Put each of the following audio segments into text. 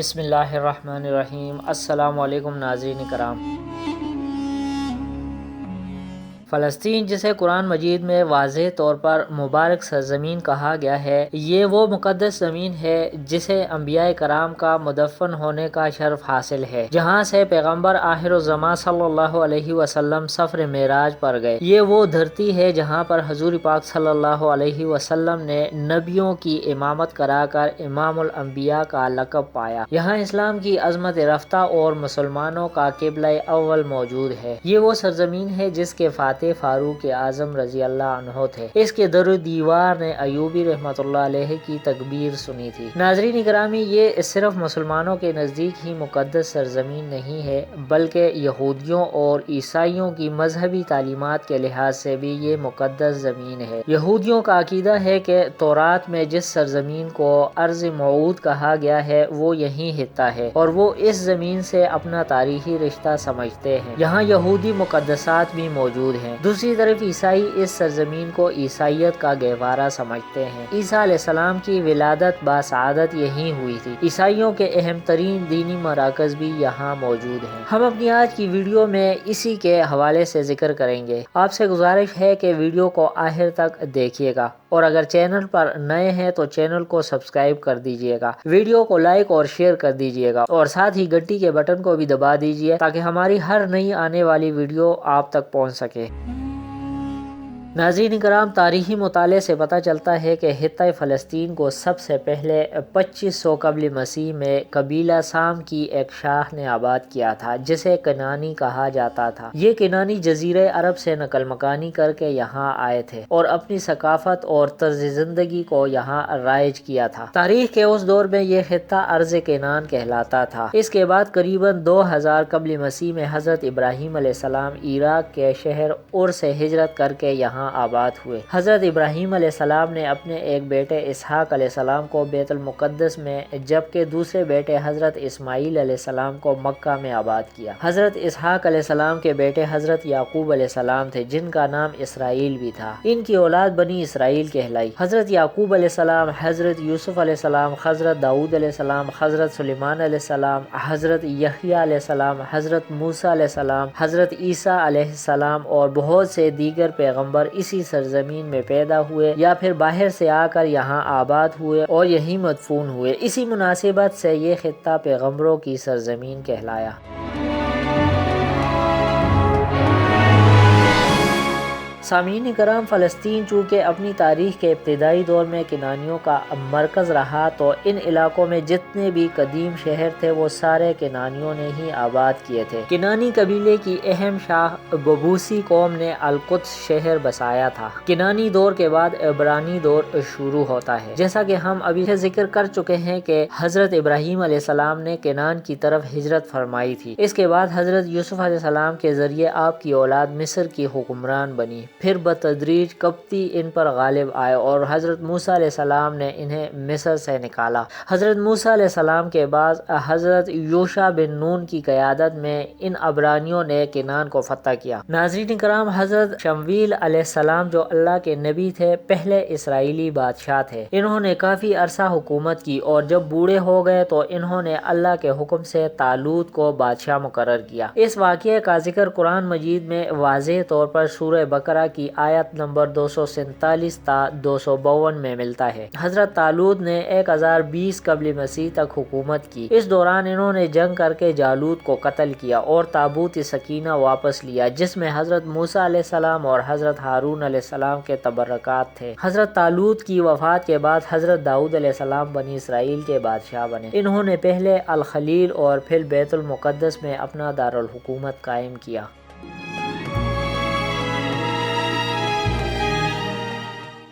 بسم اللہ الرحمن الرحیم۔ السلام علیکم ناظرین کرام۔ فلسطین، جسے قرآن مجید میں واضح طور پر مبارک سرزمین کہا گیا ہے، یہ وہ مقدس زمین ہے جسے انبیاء کرام کا مدفن ہونے کا شرف حاصل ہے، جہاں سے پیغمبر آخر الزماں صلی اللہ علیہ وسلم سفر معراج پر گئے۔ یہ وہ دھرتی ہے جہاں پر حضور پاک صلی اللہ علیہ وسلم نے نبیوں کی امامت کرا کر امام الانبیاء کا لقب پایا۔ یہاں اسلام کی عظمت رفتہ اور مسلمانوں کا قبلہ اول موجود ہے۔ یہ وہ سرزمین ہے جس کے فاتح فاروق اعظم رضی اللہ عنہ تھے۔ اس کے در و دیوار نے ایوبی رحمۃ اللہ علیہ کی تکبیر سنی تھی۔ ناظرین گرامی، یہ صرف مسلمانوں کے نزدیک ہی مقدس سرزمین نہیں ہے، بلکہ یہودیوں اور عیسائیوں کی مذہبی تعلیمات کے لحاظ سے بھی یہ مقدس زمین ہے۔ یہودیوں کا عقیدہ ہے کہ تورات میں جس سرزمین کو ارض موعود کہا گیا ہے وہ یہی خطہ ہے، اور وہ اس زمین سے اپنا تاریخی رشتہ سمجھتے ہیں۔ یہاں یہودی مقدسات بھی موجود ہیں۔ دوسری طرف عیسائی اس سرزمین کو عیسائیت کا گہوارہ سمجھتے ہیں۔ عیسیٰ علیہ السلام کی ولادت باسعادت یہی ہوئی تھی۔ عیسائیوں کے اہم ترین دینی مراکز بھی یہاں موجود ہیں۔ ہم اپنی آج کی ویڈیو میں اسی کے حوالے سے ذکر کریں گے۔ آپ سے گزارش ہے کہ ویڈیو کو آخر تک دیکھیے گا، اور اگر چینل پر نئے ہیں تو چینل کو سبسکرائب کر دیجیے گا، ویڈیو کو لائک اور شیئر کر دیجیے گا، اور ساتھ ہی گھنٹی کے بٹن کو بھی دبا دیجیے تاکہ ہماری ہر نئی آنے والی ویڈیو آپ تک پہنچ سکے۔ ناظرین کرام، تاریخی مطالعے سے پتہ چلتا ہے کہ خطہ فلسطین کو سب سے پہلے 2500 قبل مسیح میں قبیلہ سام کی ایک شاخ نے آباد کیا تھا جسے کنعانی کہا جاتا تھا۔ یہ کنعانی جزیرہ عرب سے نقل مکانی کر کے یہاں آئے تھے اور اپنی ثقافت اور طرز زندگی کو یہاں رائج کیا تھا۔ تاریخ کے اس دور میں یہ خطہ ارض کنعان کہلاتا تھا۔ اس کے بعد قریباً 2000 قبل مسیح میں حضرت ابراہیم علیہ السلام عراق کے شہر اور سے ہجرت کر کے یہاں آباد ہوئے۔ حضرت ابراہیم علیہ السلام نے اپنے ایک بیٹے اسحاق علیہ السلام کو بیت المقدس میں، جبکہ دوسرے بیٹے حضرت اسماعیل علیہ السلام کو مکہ میں آباد کیا۔ حضرت اسحاق علیہ السلام کے بیٹے حضرت یعقوب علیہ السلام تھے، جن کا نام اسرائیل بھی تھا۔ ان کی اولاد بنی اسرائیل کہلائی۔ حضرت یعقوب علیہ السلام، حضرت یوسف علیہ السلام، حضرت داؤد علیہ السلام، حضرت سلیمان علیہ السلام، حضرت یحییٰ علیہ السلام، حضرت موسیٰ علیہ السلام، حضرت عیسیٰ علیہ السلام اور بہت سے دیگر پیغمبر اسی سرزمین میں پیدا ہوئے یا پھر باہر سے آ کر یہاں آباد ہوئے اور یہی مدفون ہوئے۔ اسی مناسبت سے یہ خطہ پیغمبروں کی سرزمین کہلایا۔ سامعین کرام، فلسطین چونکہ اپنی تاریخ کے ابتدائی دور میں کنعانیوں کا مرکز رہا، تو ان علاقوں میں جتنے بھی قدیم شہر تھے وہ سارے کنعانیوں نے ہی آباد کیے تھے۔ کنعانی قبیلے کی اہم شاخ ببوسی قوم نے القدس شہر بسایا تھا۔ کنعانی دور کے بعد عبرانی دور شروع ہوتا ہے۔ جیسا کہ ہم ابھی سے ذکر کر چکے ہیں کہ حضرت ابراہیم علیہ السلام نے کنعان کی طرف ہجرت فرمائی تھی۔ اس کے بعد حضرت یوسف علیہ السلام کے ذریعے آپ کی اولاد مصر کی حکمران بنی۔ پھر بتدریج قبطی ان پر غالب آئے اور حضرت موسیٰ علیہ السلام نے انہیں مصر سے نکالا۔ حضرت موسیٰ علیہ السلام کے بعد حضرت یوشع بن نون کی قیادت میں ان عبرانیوں نے کنعان کو فتح کیا۔ ناظرین کرام، حضرت شمویل علیہ السلام جو اللہ کے نبی تھے، پہلے اسرائیلی بادشاہ تھے۔ انہوں نے کافی عرصہ حکومت کی اور جب بوڑھے ہو گئے تو انہوں نے اللہ کے حکم سے طالوت کو بادشاہ مقرر کیا۔ اس واقعے کا ذکر قرآن مجید میں واضح طور پر سورہ بقرہ کی آیت نمبر 247 تا 252 میں ملتا ہے۔ حضرت طالوت نے 1020 قبل مسیح تک حکومت کی۔ اس دوران انہوں نے جنگ کر کے جالوت کو قتل کیا اور تابوت سکینہ واپس لیا، جس میں حضرت موسیٰ علیہ السلام اور حضرت ہارون علیہ السلام کے تبرکات تھے۔ حضرت طالوت کی وفات کے بعد حضرت داؤد علیہ السلام بنی اسرائیل کے بادشاہ بنے۔ انہوں نے پہلے الخلیل اور پھر بیت المقدس میں اپنا دارالحکومت قائم کیا۔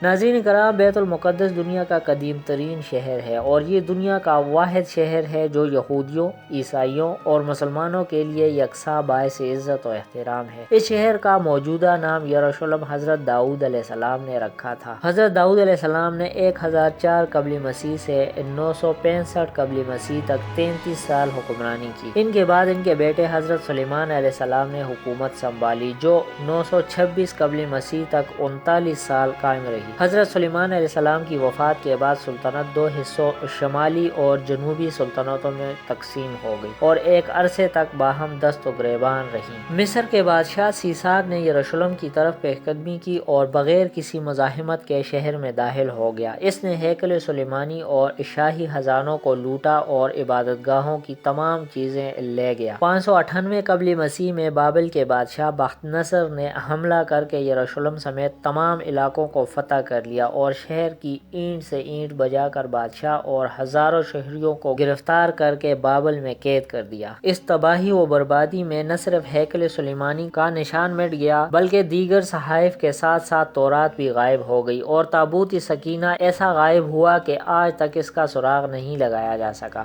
ناظرین کرام، بیت المقدس دنیا کا قدیم ترین شہر ہے اور یہ دنیا کا واحد شہر ہے جو یہودیوں، عیسائیوں اور مسلمانوں کے لیے یکساں باعث عزت و احترام ہے۔ اس شہر کا موجودہ نام یروشلم حضرت داؤد علیہ السلام نے رکھا تھا۔ حضرت داؤد علیہ السلام نے 1004 قبل مسیح سے 965 قبل مسیح تک 33 سال حکمرانی کی۔ ان کے بعد ان کے بیٹے حضرت سلیمان علیہ السلام نے حکومت سنبھالی، جو 926 قبل مسیح تک 39 سال قائم رہی۔ رہی۔ حضرت سلیمان علیہ السلام کی وفات کے بعد سلطنت دو حصوں شمالی اور جنوبی سلطنتوں میں تقسیم ہو گئی اور ایک عرصے تک باہم دست و گریبان رہی۔ مصر کے بادشاہ سیساک نے یروشلم کی طرف پیش قدمی کی اور بغیر کسی مزاحمت کے شہر میں داخل ہو گیا۔ اس نے ہیکل سلیمانی اور شاہی خزانوں کو لوٹا اور عبادت گاہوں کی تمام چیزیں لے گیا۔ 598 قبل مسیح میں بابل کے بادشاہ بخت نصر نے حملہ کر کے یروشلم سمیت تمام علاقوں کو فتح کر لیا اور شہر کی اینٹ سے اینٹ بجا کر بادشاہ اور ہزاروں شہریوں کو گرفتار کر کے بابل میں قید کر دیا۔ اس تباہی و بربادی میں نہ صرف ہیکل سلیمانی کا نشان مٹ گیا بلکہ دیگر صحائف کے ساتھ ساتھ تورات بھی غائب ہو گئی اور تابوت سکینہ ایسا غائب ہوا کہ آج تک اس کا سراغ نہیں لگایا جا سکا۔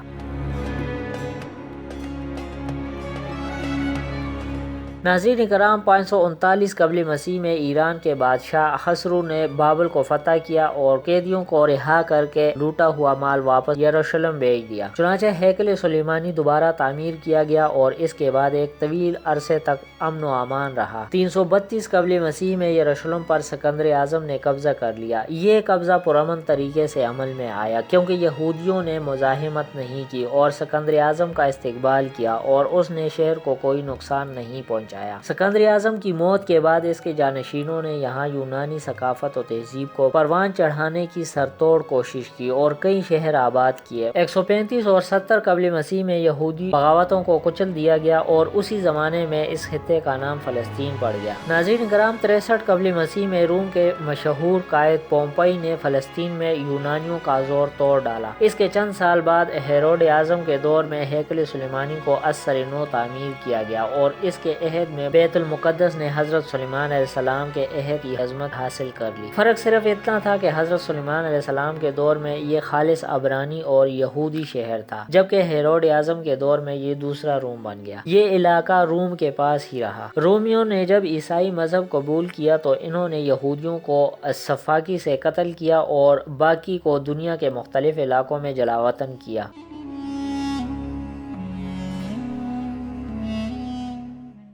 ناظرین کرام، 539 قبل مسیح میں ایران کے بادشاہ خسرو نے بابل کو فتح کیا اور قیدیوں کو رہا کر کے لوٹا ہوا مال واپس یروشلم بھیج دیا۔ چنانچہ ہیکل سلیمانی دوبارہ تعمیر کیا گیا اور اس کے بعد ایک طویل عرصے تک امن و امان رہا۔ 332 قبل مسیح میں یروشلم پر سکندر اعظم نے قبضہ کر لیا۔ یہ قبضہ پرامن طریقے سے عمل میں آیا کیونکہ یہودیوں نے مزاحمت نہیں کی اور سکندر اعظم کا استقبال کیا اور اس نے شہر کو کوئی نقصان نہیں پہنچایا۔ سکندر اعظم کی موت کے بعد اس کے جانشینوں نے یہاں یونانی ثقافت و تہذیب کو پروان چڑھانے کی سرتوڑ کوشش کی اور کئی شہر آباد کیے۔ 135 اور 70 قبل مسیح میں یہودی بغاوتوں کو کچل دیا گیا اور اسی زمانے میں اس خطے کا نام فلسطین پڑ گیا۔ ناظرین کرام، 63 قبل مسیح میں روم کے مشہور قائد پومپئی نے فلسطین میں یونانیوں کا زور توڑ ڈالا۔ اس کے چند سال بعد ہیروڈ اعظم کے دور میں ہیکل سلیمانی کو از سر نو تعمیر کیا گیا اور اس کے عہد میں بیت المقدس نے حضرت سلیمان علیہ السلام کے عہد کی عظمت حاصل کر لی۔ فرق صرف اتنا تھا کہ حضرت سلیمان علیہ السلام کے دور میں یہ خالص عبرانی اور یہودی شہر تھا جبکہ ہیروڈ اعظم کے دور میں یہ دوسرا روم بن گیا۔ یہ علاقہ روم کے پاس ہی رہا۔ رومیوں نے جب عیسائی مذہب قبول کیا تو انہوں نے یہودیوں کو سفاکی سے قتل کیا اور باقی کو دنیا کے مختلف علاقوں میں جلا وطن کیا۔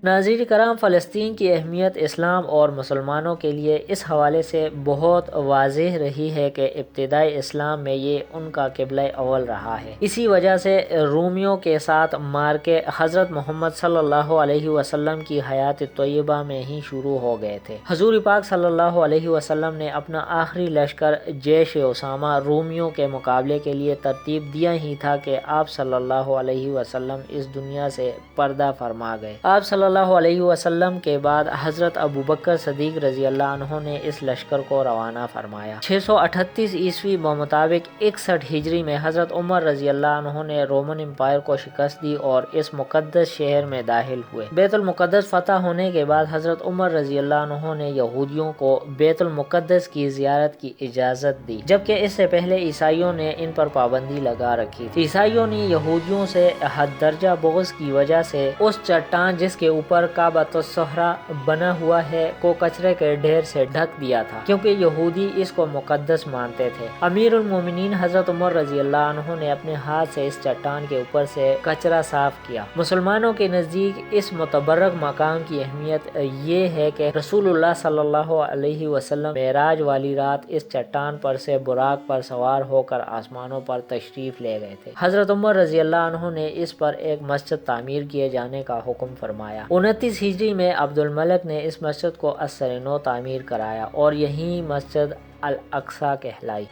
ناظرین کرام، فلسطین کی اہمیت اسلام اور مسلمانوں کے لیے اس حوالے سے بہت واضح رہی ہے کہ ابتدائی اسلام میں یہ ان کا قبلہ اول رہا ہے۔ اسی وجہ سے رومیوں کے ساتھ مارکے حضرت محمد صلی اللہ علیہ وسلم کی حیات طیبہ میں ہی شروع ہو گئے تھے۔ حضور پاک صلی اللہ علیہ وسلم نے اپنا آخری لشکر جیش اسامہ رومیوں کے مقابلے کے لیے ترتیب دیا ہی تھا کہ آپ صلی اللہ علیہ وسلم اس دنیا سے پردہ فرما گئے۔ آپ صلی اللہ علیہ وسلم کے بعد حضرت ابوبکر صدیق رضی اللہ عنہ نے اس لشکر کو روانہ فرمایا۔ 638 عیسوی بمطابق 61 ہجری میں حضرت عمر رضی اللہ عنہ نے رومن امپائر کو شکست دی اور اس مقدس شہر میں داخل ہوئے۔ بیت المقدس فتح ہونے کے بعد حضرت عمر رضی اللہ عنہ نے یہودیوں کو بیت المقدس کی زیارت کی اجازت دی جبکہ اس سے پہلے عیسائیوں نے ان پر پابندی لگا رکھی تھی۔ عیسائیوں نے یہودیوں سے حد درجہ بغض کی وجہ سے اس چٹان جس کے اوپر کعبۃ الصخرہ بنا ہوا ہے کو کچرے کے ڈھیر سے ڈھک دیا تھا کیونکہ یہودی اس کو مقدس مانتے تھے۔ امیر المومنین حضرت عمر رضی اللہ عنہ نے اپنے ہاتھ سے اس چٹان کے اوپر سے کچرا صاف کیا۔ مسلمانوں کے نزدیک اس متبرک مقام کی اہمیت یہ ہے کہ رسول اللہ صلی اللہ علیہ وسلم معراج والی رات اس چٹان پر سے براق پر سوار ہو کر آسمانوں پر تشریف لے گئے تھے۔ حضرت عمر رضی اللہ عنہ نے اس پر ایک مسجد تعمیر کیے جانے کا حکم فرمایا۔ 29 ہجری میں عبد الملک نے اس مسجد کو از سر نو تعمیر کرایا اور یہی مسجد الاقصی کہلائی۔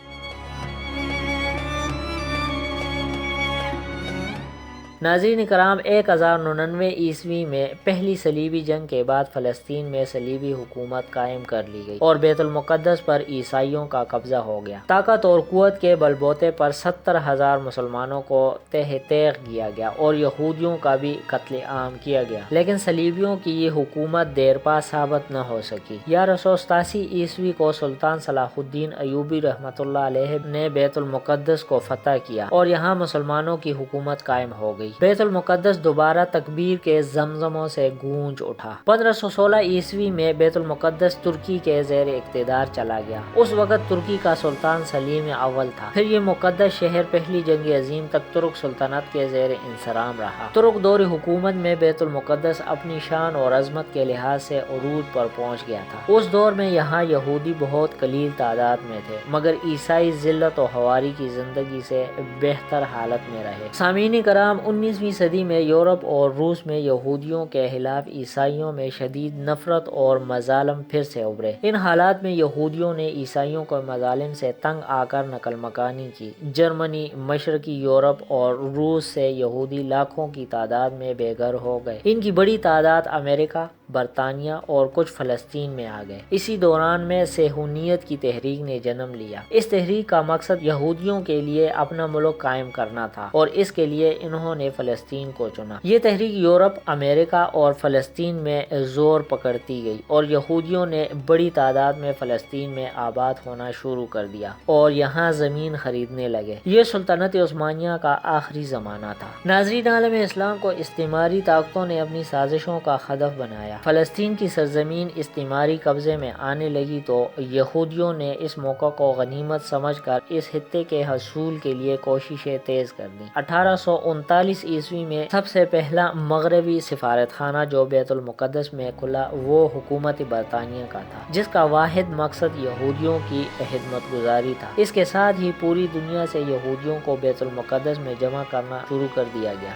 ناظرین کرام، 1099 عیسوی میں پہلی صلیبی جنگ کے بعد فلسطین میں صلیبی حکومت قائم کر لی گئی اور بیت المقدس پر عیسائیوں کا قبضہ ہو گیا۔ طاقت اور قوت کے بلبوتے پر 70,000 مسلمانوں کو تہ تیغ کیا گیا اور یہودیوں کا بھی قتل عام کیا گیا، لیکن صلیبیوں کی یہ حکومت دیرپا ثابت نہ ہو سکی۔ 1187 عیسوی کو سلطان صلاح الدین ایوبی رحمۃ اللہ علیہ نے بیت المقدس کو فتح کیا اور یہاں مسلمانوں کی حکومت قائم ہو گئی۔ گئی۔ بیت المقدس دوبارہ تکبیر کے زمزموں سے گونج اٹھا۔ 1516 عیسوی میں بیت المقدس ترکی کے زیر اقتدار چلا گیا۔ اس وقت ترکی کا سلطان سلیم اول تھا۔ پھر یہ مقدس شہر پہلی جنگ عظیم تک ترک سلطنت کے زیر انصرام رہا۔ ترک دور حکومت میں بیت المقدس اپنی شان اور عظمت کے لحاظ سے عروج پر پہنچ گیا تھا۔ اس دور میں یہاں یہودی بہت قلیل تعداد میں تھے، مگر عیسائی ذلت و خواری کی زندگی سے بہتر حالت میں رہے۔ سامعین کرام، 19ویں صدی میں یورپ اور روس میں یہودیوں کے خلاف عیسائیوں میں شدید نفرت اور مظالم پھر سے ابھرے۔ ان حالات میں یہودیوں نے عیسائیوں کو مظالم سے تنگ آ کر نقل مکانی کی۔ جرمنی، مشرقی یورپ اور روس سے یہودی لاکھوں کی تعداد میں بے گھر ہو گئے۔ ان کی بڑی تعداد امریکہ، برطانیہ اور کچھ فلسطین میں آ گئے۔ اسی دوران میں صہیونیت کی تحریک نے جنم لیا۔ اس تحریک کا مقصد یہودیوں کے لیے اپنا ملک قائم کرنا تھا اور اس کے لیے انہوں نے فلسطین کو چنا۔ یہ تحریک یورپ، امریکہ اور فلسطین میں زور پکڑتی گئی اور یہودیوں نے بڑی تعداد میں فلسطین میں آباد ہونا شروع کر دیا اور یہاں زمین خریدنے لگے۔ یہ سلطنت عثمانیہ کا آخری زمانہ تھا۔ ناظرین عالم اسلام کو استعماری طاقتوں نے اپنی سازشوں کا ہدف بنایا۔ فلسطین کی سرزمین استعماری قبضے میں آنے لگی تو یہودیوں نے اس موقع کو غنیمت سمجھ کر اس خطے کے حصول کے لیے کوششیں تیز کر دیں۔ 1839 عیسوی میں سب سے پہلا مغربی سفارت خانہ جو بیت المقدس میں کھلا وہ حکومت برطانیہ کا تھا، جس کا واحد مقصد یہودیوں کی خدمت گزاری تھا۔ اس کے ساتھ ہی پوری دنیا سے یہودیوں کو بیت المقدس میں جمع کرنا شروع کر دیا گیا۔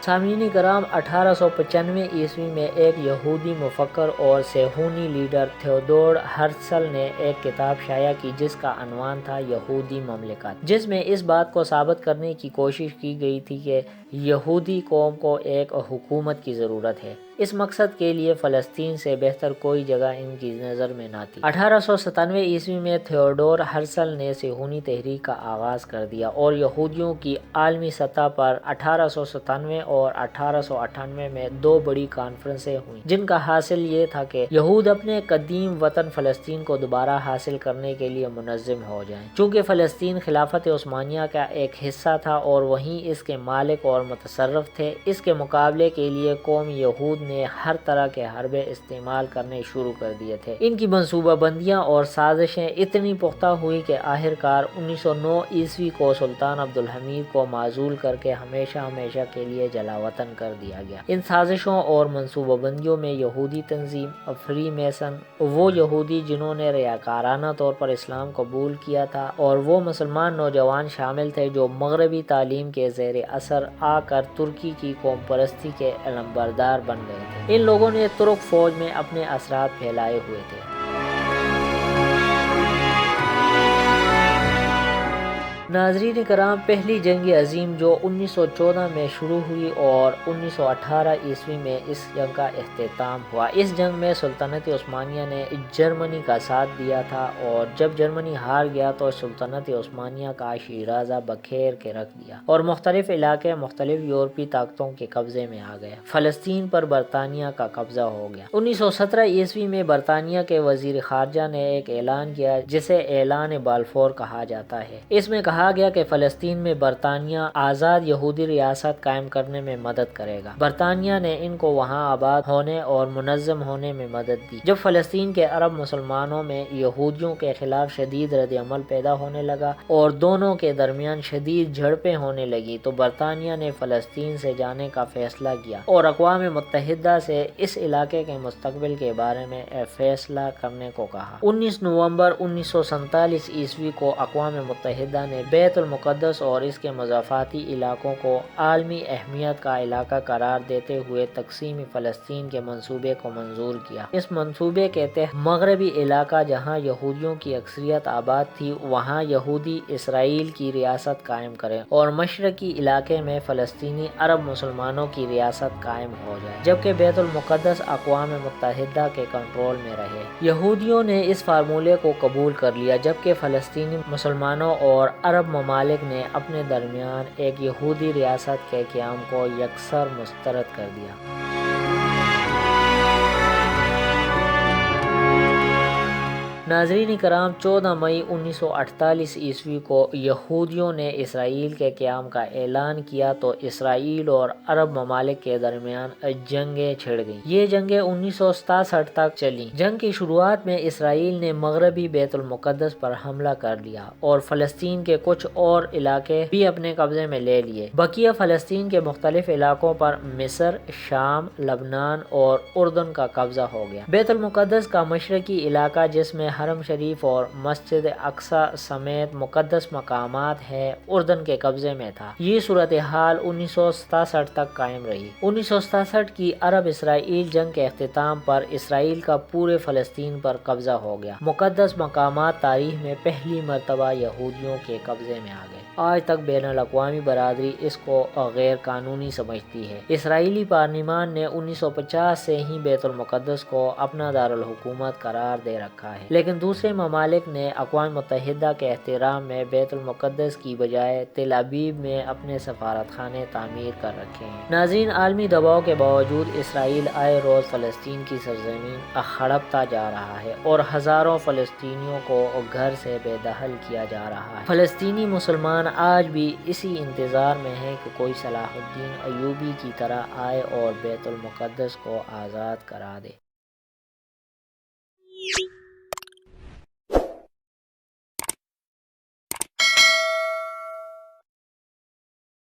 سامعین کرام، 1895 عیسوی میں ایک یہودی مفکر اور صہیونی لیڈر تھیودور ہرتزل نے ایک کتاب شائع کی جس کا عنوان تھا یہودی مملکت، جس میں اس بات کو ثابت کرنے کی کوشش کی گئی تھی کہ یہودی قوم کو ایک حکومت کی ضرورت ہے۔ اس مقصد کے لیے فلسطین سے بہتر کوئی جگہ ان کی نظر میں نہ تھی۔ 1897 عیسوی میں تھیودور ہرتزل نے صہیونی تحریک کا آغاز کر دیا اور یہودیوں کی عالمی سطح پر 1897 اور 1898 میں دو بڑی کانفرنسیں ہوئیں، جن کا حاصل یہ تھا کہ یہود اپنے قدیم وطن فلسطین کو دوبارہ حاصل کرنے کے لیے منظم ہو جائیں۔ چونکہ فلسطین خلافت عثمانیہ کا ایک حصہ تھا اور وہیں اس کے مالک اور متصرف تھے، اس کے مقابلے کے لیے قوم یہود نے ہر طرح کے حربے استعمال کرنے شروع کر دیے تھے۔ ان کی منصوبہ بندیاں اور سازشیں اتنی پختہ ہوئی کہ آخرکار 1909 عیسوی کو سلطان عبدالحمید کو معزول کر کے ہمیشہ کے لیے جلا وطن کر دیا گیا۔ ان سازشوں اور منصوبہ بندیوں میں یہودی تنظیم فری میسن، وہ یہودی جنہوں نے ریاکارانہ طور پر اسلام قبول کیا تھا، اور وہ مسلمان نوجوان شامل تھے جو مغربی تعلیم کے زیر اثر آ کر ترکی کی قوم پرستی کے علمبردار بن گئے تھے۔ ان لوگوں نے ترک فوج میں اپنے اثرات پھیلائے ہوئے تھے۔ ناظرین کرام، پہلی جنگ عظیم جو 1914 میں شروع ہوئی اور 1918 عیسوی میں اس جنگ کا اختتام ہوا، اس جنگ میں سلطنت عثمانیہ نے جرمنی کا ساتھ دیا تھا اور جب جرمنی ہار گیا تو سلطنت عثمانیہ کا شیرازہ بکھیر کے رکھ دیا اور مختلف علاقے مختلف یورپی طاقتوں کے قبضے میں آ گئے۔ فلسطین پر برطانیہ کا قبضہ ہو گیا۔ 1917 عیسوی میں برطانیہ کے وزیر خارجہ نے ایک اعلان کیا جسے اعلان بلفور کہا جاتا ہے۔ اس میں کہا گیا کہ فلسطین میں برطانیہ آزاد یہودی ریاست قائم کرنے میں مدد کرے گا۔ برطانیہ نے ان کو وہاں آباد ہونے اور منظم ہونے میں مدد دی۔ جب فلسطین کے عرب مسلمانوں میں یہودیوں کے خلاف شدید رد عمل پیدا ہونے لگا اور دونوں کے درمیان شدید جھڑپیں ہونے لگی تو برطانیہ نے فلسطین سے جانے کا فیصلہ کیا اور اقوام متحدہ سے اس علاقے کے مستقبل کے بارے میں فیصلہ کرنے کو کہا۔ 19 نومبر 1947 عیسوی کو اقوام متحدہ نے بیت المقدس اور اس کے مضافاتی علاقوں کو عالمی اہمیت کا علاقہ قرار دیتے ہوئے تقسیم فلسطین کے منصوبے کو منظور کیا۔ اس منصوبے کے تحت مغربی علاقہ جہاں یہودیوں کی اکثریت آباد تھی وہاں یہودی اسرائیل کی ریاست قائم کریں اور مشرقی علاقے میں فلسطینی عرب مسلمانوں کی ریاست قائم ہو جائے، جبکہ بیت المقدس اقوام متحدہ کے کنٹرول میں رہے۔ یہودیوں نے اس فارمولے کو قبول کر لیا، جبکہ فلسطینی مسلمانوں اور عرب ممالک نے اپنے درمیان ایک یہودی ریاست کے قیام کو یکسر مسترد کر دیا۔ ناظرین کرام، 14 مئی 1948 عیسوی کو یہودیوں نے اسرائیل کے قیام کا اعلان کیا تو اسرائیل اور عرب ممالک کے درمیان جنگیں چھڑ گئیں۔ یہ جنگیں 1967 تک چلیں۔ جنگ کی شروعات میں اسرائیل نے مغربی بیت المقدس پر حملہ کر لیا اور فلسطین کے کچھ اور علاقے بھی اپنے قبضے میں لے لیے۔ بقیہ فلسطین کے مختلف علاقوں پر مصر، شام، لبنان اور اردن کا قبضہ ہو گیا۔ بیت المقدس کا مشرقی علاقہ، جس میں حرم شریف اور مسجد اقصی سمیت مقدس مقامات ہیں، اردن کے قبضے میں تھا۔ یہ صورتحال 1967 تک قائم رہی۔ 1967 کی عرب اسرائیل جنگ کے اختتام پر اسرائیل کا پورے فلسطین پر قبضہ ہو گیا۔ مقدس مقامات تاریخ میں پہلی مرتبہ یہودیوں کے قبضے میں آ گئے۔ آج تک بین الاقوامی برادری اس کو غیر قانونی سمجھتی ہے۔ اسرائیلی پارلیمان نے 1950 سے ہی بیت المقدس کو اپنا دارالحکومت قرار دے رکھا ہے، لیکن دوسرے ممالک نے اقوام متحدہ کے احترام میں بیت المقدس کی بجائے تل ابیب میں اپنے سفارت خانے تعمیر کر رکھے ہیں۔ ناظرین، عالمی دباؤ کے باوجود اسرائیل آئے روز فلسطین کی سرزمین ہڑپتا جا رہا ہے اور ہزاروں فلسطینیوں کو گھر سے بے دخل کیا جا رہا ہے۔ فلسطینی مسلمان آج بھی اسی انتظار میں ہیں کہ کوئی صلاح الدین ایوبی کی طرح آئے اور بیت المقدس کو آزاد کرا دے۔